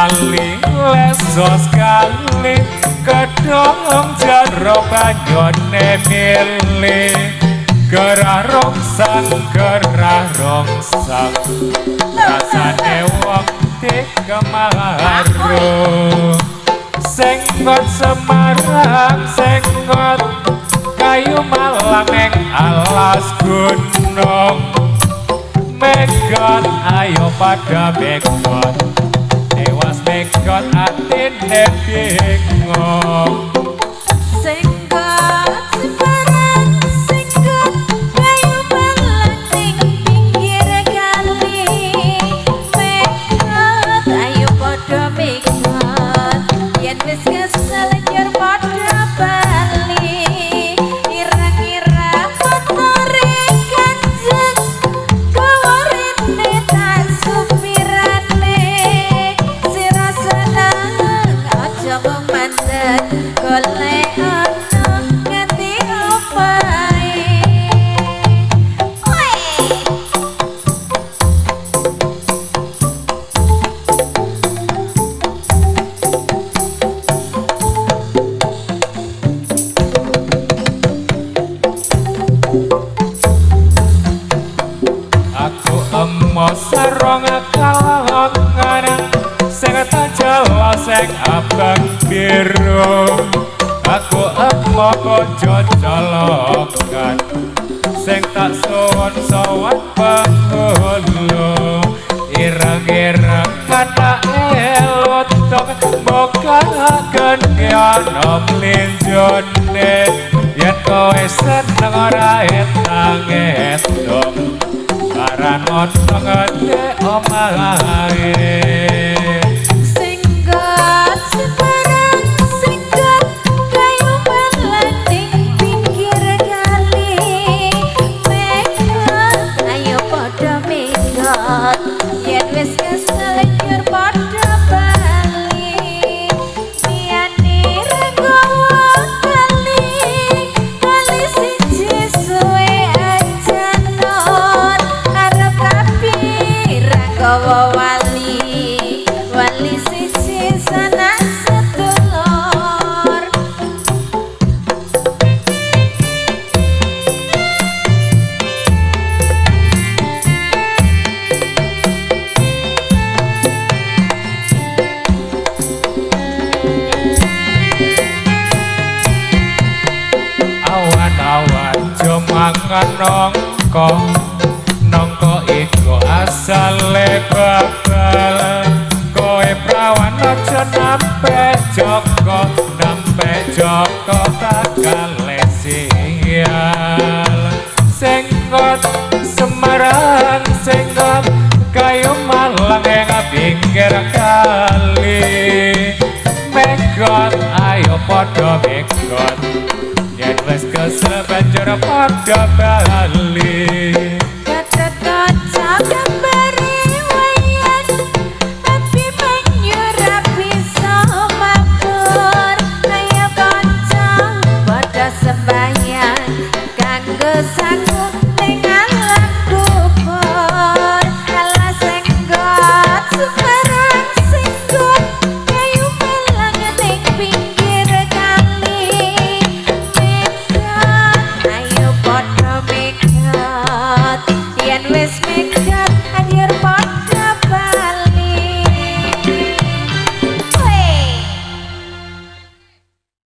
lali leso sekali kedong jero banyone milih gerah rongsang rasane wong dikemaru senggot Semarang senggot kayu malang ing alas gunung megot ayo pada megot dewas megot atine bingung senggot Semarang senggot kayu malang ning pinggir kali megot ayo pada megot yen wis kesel nyer pada bali sarong kalongan sing tajala sing abang biru aku emo kanca colokan sing tak sowan penghulu ireng-ireng kata elotok moga kendhiana mlinjone yen kowe seneng ora etang-etong karan ono ngene omahe senggot Semarang senggot kayu malang ning pinggir kali megot ayo padha megot yen wis kesel nyer padha bali liyane regowo kali siji suwe aja non arep kapir regowo wali siji sanak sedulur awan-awan jomangan nongko iku asale babal kowe prawan aja nampe joko bakal sial senggot Semarang senggot kayu malang ing pinggir kali megot ayo padha megot yen wis kesel banjur padha bali Gatot kaca gambare wayan tapi banyu ra bisa matur ayo kanca padha sembahyang kanggo sangu